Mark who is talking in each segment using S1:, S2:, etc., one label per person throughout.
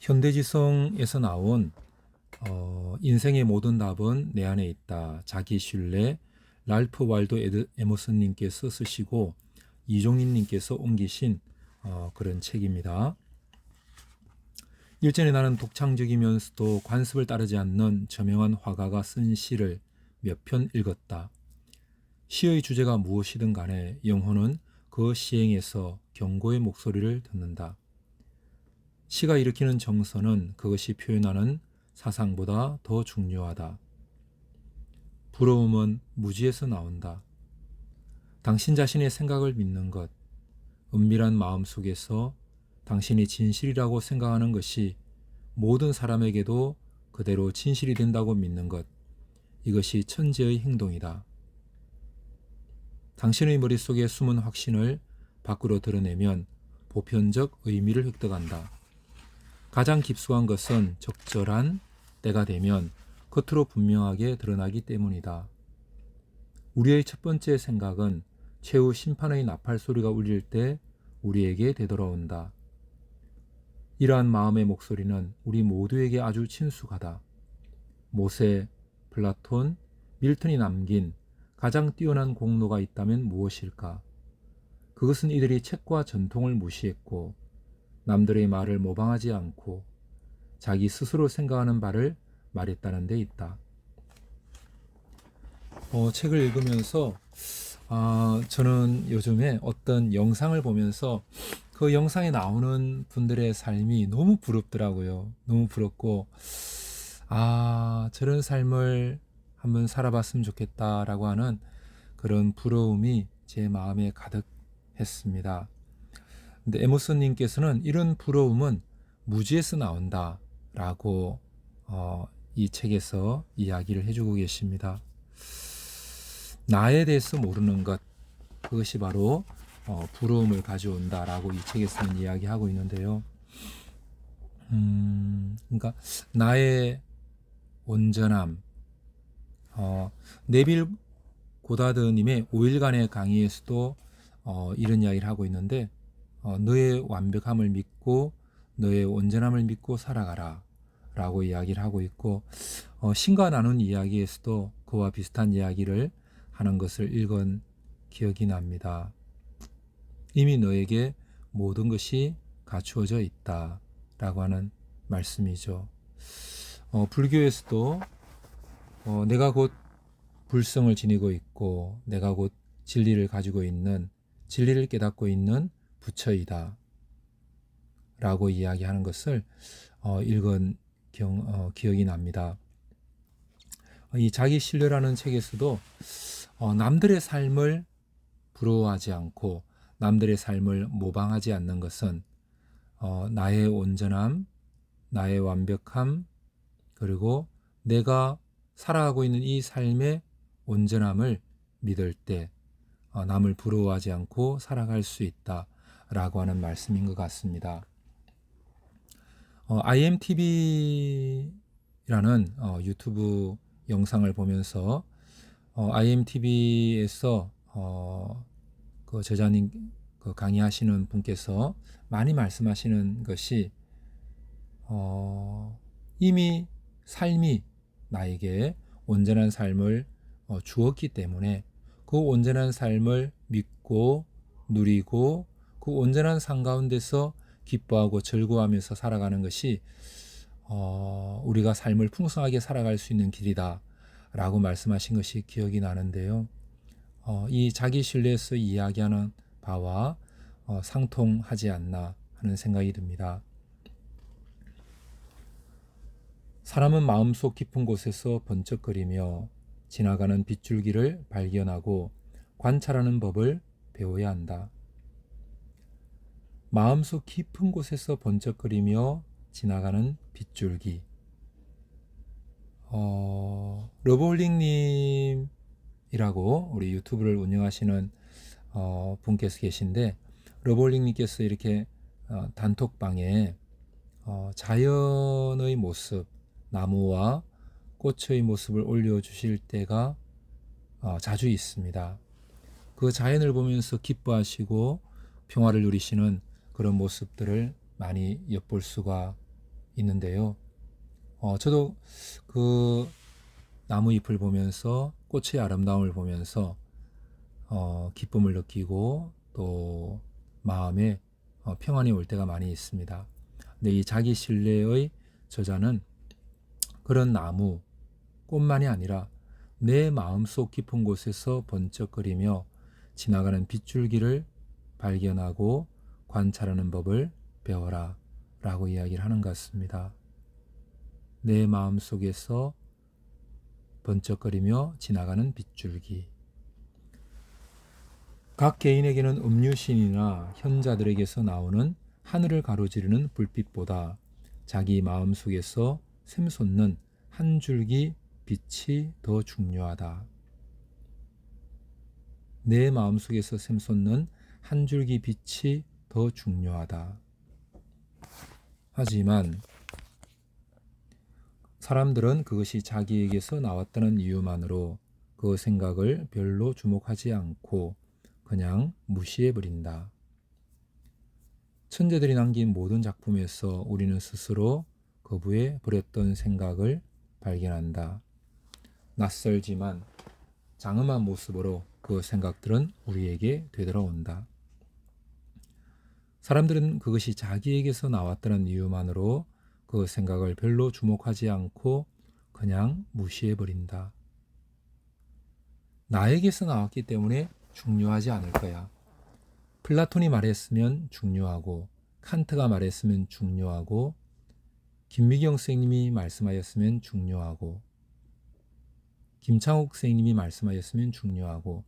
S1: 현대지성에서 나온 인생의 모든 답은 내 안에 있다. 자기 신뢰, 랄프 waldo 에머슨님께서 쓰시고 이종인님께서 옮기신 그런 책입니다. 일전에 나는 독창적이면서도 관습을 따르지 않는 저명한 화가가 쓴 시를 몇 편 읽었다. 시의 주제가 무엇이든 간에 영혼은 그 시행에서 경고의 목소리를 듣는다. 시가 일으키는 정서는 그것이 표현하는 사상보다 더 중요하다. 부러움은 무지에서 나온다. 당신 자신의 생각을 믿는 것, 은밀한 마음 속에서 당신이 진실이라고 생각하는 것이 모든 사람에게도 그대로 진실이 된다고 믿는 것, 이것이 천재의 행동이다. 당신의 머릿속에 숨은 확신을 밖으로 드러내면 보편적 의미를 획득한다. 가장 깊숙한 것은 적절한 때가 되면 겉으로 분명하게 드러나기 때문이다. 우리의 첫 번째 생각은 최후 심판의 나팔 소리가 울릴 때 우리에게 되돌아온다. 이러한 마음의 목소리는 우리 모두에게 아주 친숙하다. 모세, 플라톤, 밀턴이 남긴 가장 뛰어난 공로가 있다면 무엇일까? 그것은 이들이 책과 전통을 무시했고 남들의 말을 모방하지 않고 자기 스스로 생각하는 바를 말했다는 데 있다. 책을 읽으면서 저는 요즘에 어떤 영상을 보면서 그 영상에 나오는 분들의 삶이 너무 부럽더라고요. 너무 부럽고 저런 삶을 한번 살아봤으면 좋겠다라고 하는 그런 부러움이 제 마음에 가득했습니다. 근데 에머슨님께서는 이런 부러움은 무지에서 나온다라고 이 책에서 이야기를 해주고 계십니다. 나에 대해서 모르는 것, 그것이 바로 부러움을 가져온다라고 이 책에서는 이야기하고 있는데요. 그러니까 나의 온전함, 네빌 고다드님의 5일간의 강의에서도 이런 이야기를 하고 있는데 너의 완벽함을 믿고 너의 온전함을 믿고 살아가라 라고 이야기를 하고 있고 신과 나눈 이야기에서도 그와 비슷한 이야기를 하는 것을 읽은 기억이 납니다. 이미 너에게 모든 것이 갖추어져 있다 라고 하는 말씀이죠. 불교에서도 내가 곧 불성을 지니고 있고 내가 곧 진리를 가지고 있는, 진리를 깨닫고 있는 부처이다 라고 이야기하는 것을 읽은 기억이 납니다. 이 자기 신뢰라는 책에서도 남들의 삶을 부러워하지 않고 남들의 삶을 모방하지 않는 것은 나의 온전함, 나의 완벽함, 그리고 내가 살아가고 있는 이 삶의 온전함을 믿을 때 남을 부러워하지 않고 살아갈 수 있다라고 하는 말씀인 것 같습니다. IMTV라는 유튜브 영상을 보면서 IMTV에서 그 저자님 강의하시는 분께서 많이 말씀하시는 것이 이미 삶이 나에게 온전한 삶을 주었기 때문에 그 온전한 삶을 믿고 누리고 그 온전한 삶 가운데서 기뻐하고 즐거워하면서 살아가는 것이 우리가 삶을 풍성하게 살아갈 수 있는 길이다 라고 말씀하신 것이 기억이 나는데요. 이 자기 신뢰에서 이야기하는 바와 상통하지 않나 하는 생각이 듭니다. 사람은 마음속 깊은 곳에서 번쩍거리며 지나가는 빗줄기를 발견하고 관찰하는 법을 배워야 한다. 마음속 깊은 곳에서 번쩍거리며 지나가는 빗줄기. 러블링님이라고 우리 유튜브를 운영하시는 분께서 계신데 러블링님께서 이렇게 단톡방에 자연의 모습, 나무와 꽃의 모습을 올려주실 때가 자주 있습니다. 그 자연을 보면서 기뻐하시고 평화를 누리시는 그런 모습들을 많이 엿볼 수가 있는데요. 저도 그 나무 잎을 보면서 꽃의 아름다움을 보면서 기쁨을 느끼고 또 마음에 평안이 올 때가 많이 있습니다. 근데 이 자기 신뢰의 저자는 그런 나무, 꽃만이 아니라 내 마음속 깊은 곳에서 번쩍거리며 지나가는 빗줄기를 발견하고 관찰하는 법을 배워라 라고 이야기를 하는 것 같습니다. 내 마음속에서 번쩍거리며 지나가는 빗줄기. 각 개인에게는 음유신이나 현자들에게서 나오는 하늘을 가로지르는 불빛보다 자기 마음속에서 샘솟는 한 줄기 빛이 더 중요하다. 내 마음속에서 샘솟는 한 줄기 빛이 더 중요하다. 하지만 사람들은 그것이 자기에게서 나왔다는 이유만으로 그 생각을 별로 주목하지 않고 그냥 무시해버린다. 천재들이 남긴 모든 작품에서 우리는 스스로 거부해 버렸던 생각을 발견한다. 낯설지만 장엄한 모습으로 그 생각들은 우리에게 되돌아온다. 사람들은 그것이 자기에게서 나왔다는 이유만으로 그 생각을 별로 주목하지 않고 그냥 무시해버린다. 나에게서 나왔기 때문에 중요하지 않을 거야. 플라톤이 말했으면 중요하고, 칸트가 말했으면 중요하고, 김미경 선생님이 말씀하였으면 중요하고, 김창욱 선생님이 말씀하였으면 중요하고,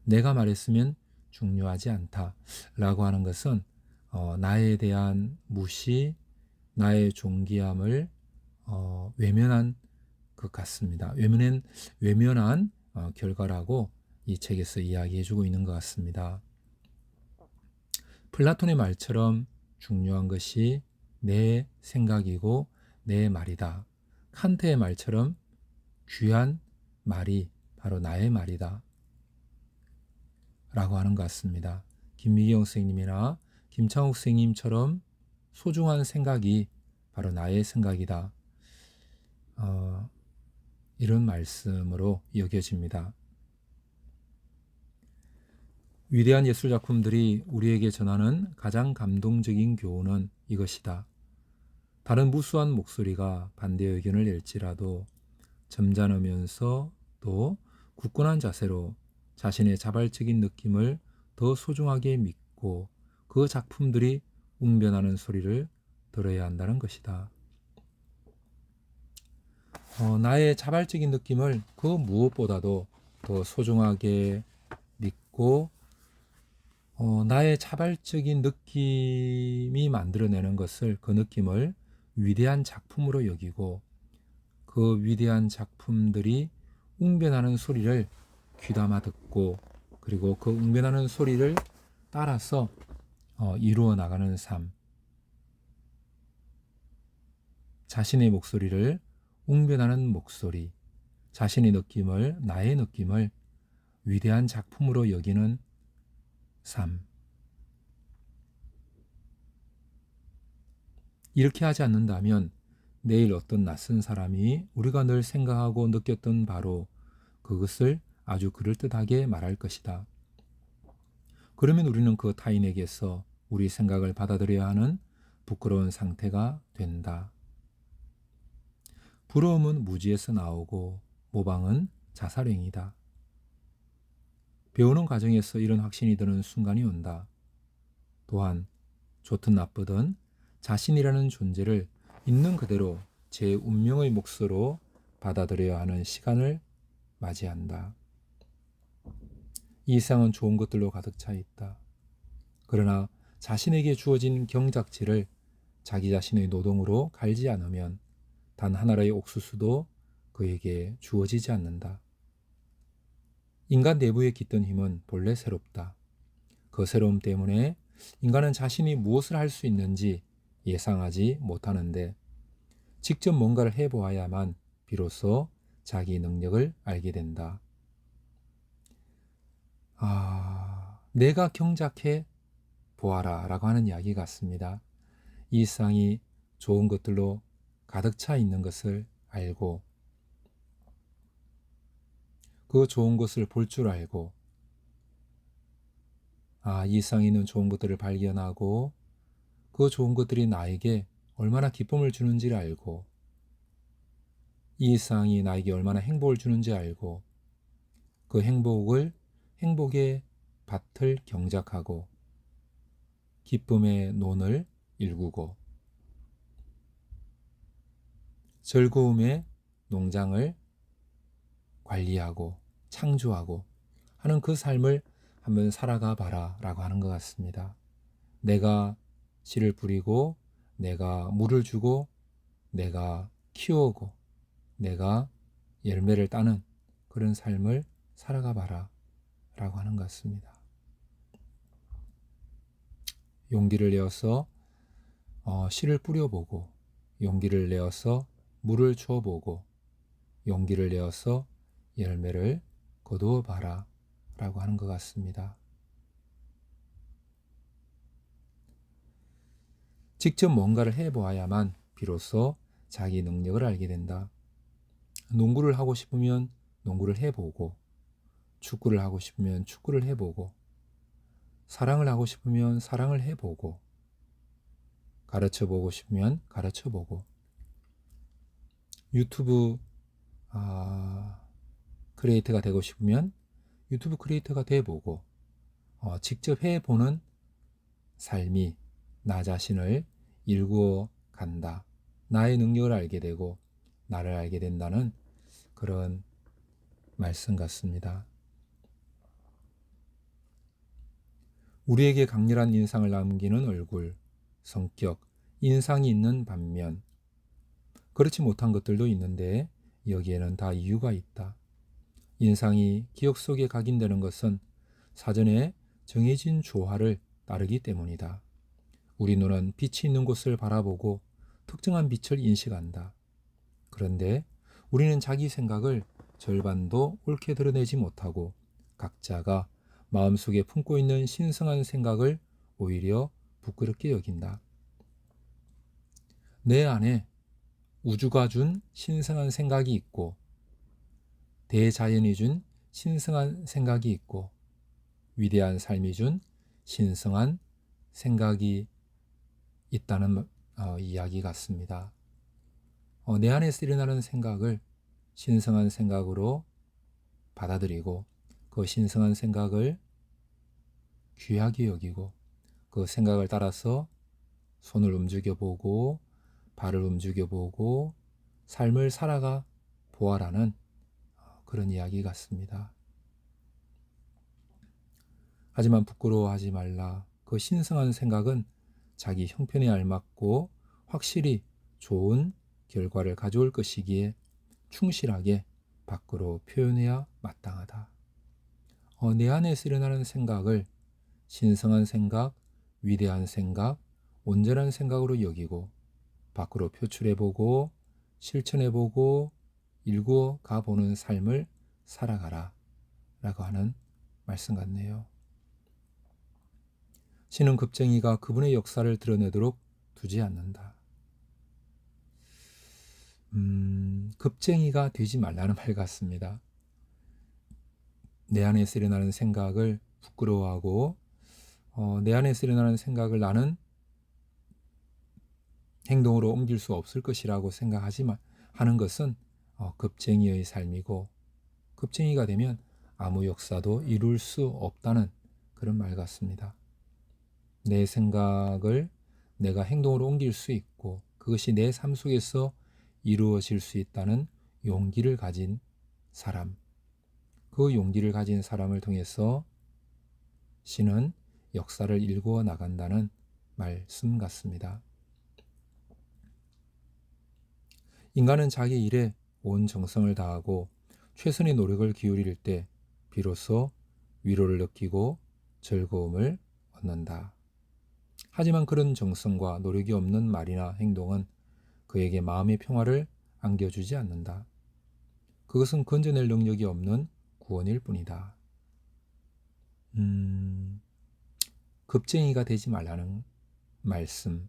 S1: 내가 말했으면 중요하지 않다라고 하는 것은 나에 대한 무시, 나의 존귀함을 외면한 것 같습니다. 외면한 결과라고 이 책에서 이야기해주고 있는 것 같습니다. 플라톤의 말처럼 중요한 것이 내 생각이고 내 말이다. 칸트의 말처럼 귀한 말이 바로 나의 말이다. 라고 하는 것 같습니다. 김미경 선생님이나 김창욱 선생님처럼 소중한 생각이 바로 나의 생각이다. 이런 말씀으로 여겨집니다. 위대한 예술작품들이 우리에게 전하는 가장 감동적인 교훈은 이것이다. 다른 무수한 목소리가 반대 의견을 낼지라도 점잖으면서 또 굳건한 자세로 자신의 자발적인 느낌을 더 소중하게 믿고 그 작품들이 웅변하는 소리를 들어야 한다는 것이다. 나의 자발적인 느낌을 그 무엇보다도 더 소중하게 믿고 나의 자발적인 느낌이 만들어내는 것을 그 느낌을 위대한 작품으로 여기고 그 위대한 작품들이 웅변하는 소리를 귀담아 듣고 그리고 그 웅변하는 소리를 따라서 이루어 나가는 삶. 자신의 목소리를 웅변하는 목소리, 자신의 느낌을, 나의 느낌을 위대한 작품으로 여기는 삶. 이렇게 하지 않는다면 내일 어떤 낯선 사람이 우리가 늘 생각하고 느꼈던 바로 그것을 아주 그럴듯하게 말할 것이다. 그러면 우리는 그 타인에게서 우리 생각을 받아들여야 하는 부끄러운 상태가 된다. 부러움은 무지에서 나오고 모방은 자살행위다. 배우는 과정에서 이런 확신이 드는 순간이 온다. 또한 좋든 나쁘든 자신이라는 존재를 있는 그대로 제 운명의 몫으로 받아들여야 하는 시간을 맞이한다. 이 세상은 좋은 것들로 가득 차 있다. 그러나 자신에게 주어진 경작지를 자기 자신의 노동으로 갈지 않으면 단 하나의 옥수수도 그에게 주어지지 않는다. 인간 내부에 깃든 힘은 본래 새롭다. 그 새로움 때문에 인간은 자신이 무엇을 할 수 있는지 예상하지 못하는데 직접 뭔가를 해보아야만 비로소 자기 능력을 알게 된다. 내가 경작해 보아라 라고 하는 이야기 같습니다. 이 세상이 좋은 것들로 가득 차 있는 것을 알고 그 좋은 것을 볼 줄 알고 이 세상에 있는 좋은 것들을 발견하고 그 좋은 것들이 나에게 얼마나 기쁨을 주는지를 알고 이 세상이 나에게 얼마나 행복을 주는지 알고 그 행복의 밭을 경작하고 기쁨의 논을 일구고 즐거움의 농장을 관리하고 창조하고 하는 그 삶을 한번 살아가 봐라 라고 하는 것 같습니다. 내가 씨를 뿌리고 내가 물을 주고 내가 키우고 내가 열매를 따는 그런 삶을 살아가 봐라 라고 하는 것 같습니다. 용기를 내어서 씨를 뿌려보고 용기를 내어서 물을 주어보고 용기를 내어서 열매를 거두어 봐라 라고 하는 것 같습니다. 직접 뭔가를 해보아야만 비로소 자기 능력을 알게 된다. 농구를 하고 싶으면 농구를 해보고 축구를 하고 싶으면 축구를 해보고 사랑을 하고 싶으면 사랑을 해보고 가르쳐보고 싶으면 가르쳐보고 유튜브 크리에이터가 되고 싶으면 유튜브 크리에이터가 돼보고 직접 해보는 삶이 나 자신을 일구어 간다. 나의 능력을 알게 되고 나를 알게 된다는 그런 말씀 같습니다. 우리에게 강렬한 인상을 남기는 얼굴, 성격, 인상이 있는 반면 그렇지 못한 것들도 있는데 여기에는 다 이유가 있다. 인상이 기억 속에 각인되는 것은 사전에 정해진 조화를 따르기 때문이다. 우리 눈은 빛이 있는 곳을 바라보고 특정한 빛을 인식한다. 그런데 우리는 자기 생각을 절반도 옳게 드러내지 못하고 각자가 마음속에 품고 있는 신성한 생각을 오히려 부끄럽게 여긴다. 내 안에 우주가 준 신성한 생각이 있고 대자연이 준 신성한 생각이 있고 위대한 삶이 준 신성한 생각이 있다는 이야기 같습니다. 내 안에서 일어나는 생각을 신성한 생각으로 받아들이고 그 신성한 생각을 귀하게 여기고 그 생각을 따라서 손을 움직여보고 발을 움직여보고 삶을 살아가 보아라는 그런 이야기 같습니다. 하지만 부끄러워하지 말라. 그 신성한 생각은 자기 형편에 알맞고 확실히 좋은 결과를 가져올 것이기에 충실하게 밖으로 표현해야 마땅하다. 내 안에서 일어나는 생각을 신성한 생각, 위대한 생각, 온전한 생각으로 여기고 밖으로 표출해보고 실천해보고 일구어 가보는 삶을 살아가라 라고 하는 말씀 같네요. 신은 급쟁이가 그분의 역사를 드러내도록 두지 않는다. 급쟁이가 되지 말라는 말 같습니다. 내 안에서 일어나는 생각을 부끄러워하고 내 안에서 일어나는 생각을 나는 행동으로 옮길 수 없을 것이라고 생각하지만 하는 것은 급쟁이의 삶이고 급쟁이가 되면 아무 역사도 이룰 수 없다는 그런 말 같습니다. 내 생각을 내가 행동으로 옮길 수 있고 그것이 내 삶 속에서 이루어질 수 있다는 용기를 가진 사람, 그 용기를 가진 사람을 통해서 신은 역사를 일구어 나간다는 말씀 같습니다. 인간은 자기 일에 온 정성을 다하고 최선의 노력을 기울일 때 비로소 위로를 느끼고 즐거움을 얻는다. 하지만 그런 정성과 노력이 없는 말이나 행동은 그에게 마음의 평화를 안겨주지 않는다. 그것은 건져낼 능력이 없는 구원일 뿐이다. 급쟁이가 되지 말라는 말씀.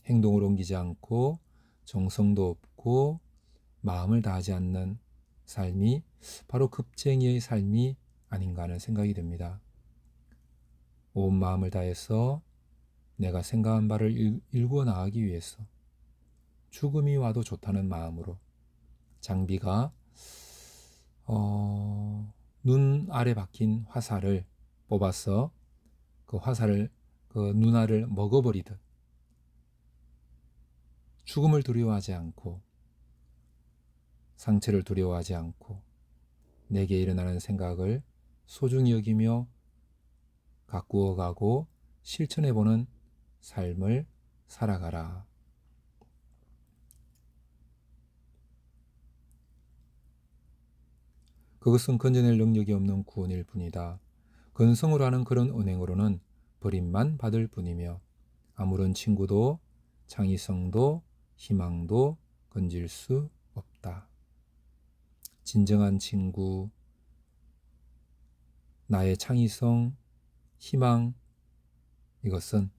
S1: 행동을 옮기지 않고 정성도 없고 마음을 다하지 않는 삶이 바로 급쟁이의 삶이 아닌가 하는 생각이 듭니다. 온 마음을 다해서 내가 생각한 바를 일구어 나가기 위해서 죽음이 와도 좋다는 마음으로 장비가 눈 아래 박힌 화살을 뽑아서 그 화살을 그 눈알을 먹어버리듯 죽음을 두려워하지 않고 상처를 두려워하지 않고 내게 일어나는 생각을 소중히 여기며 가꾸어 가고 실천해보는 삶을 살아가라. 그것은 건져낼 능력이 없는 구원일 뿐이다. 건성으로 하는 그런 은행으로는 버림만 받을 뿐이며 아무런 친구도 창의성도 희망도 건질 수 없다. 진정한 친구, 나의 창의성, 희망, 이것은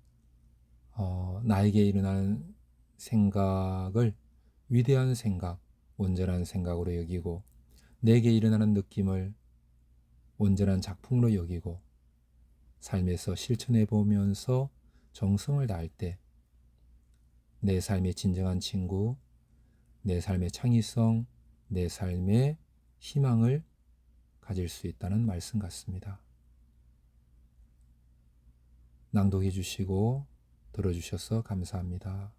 S1: 나에게 일어나는 생각을 위대한 생각, 온전한 생각으로 여기고 내게 일어나는 느낌을 온전한 작품으로 여기고 삶에서 실천해 보면서 정성을 다할 때 내 삶의 진정한 친구, 내 삶의 창의성, 내 삶의 희망을 가질 수 있다는 말씀 같습니다. 낭독해 주시고 들어주셔서 감사합니다.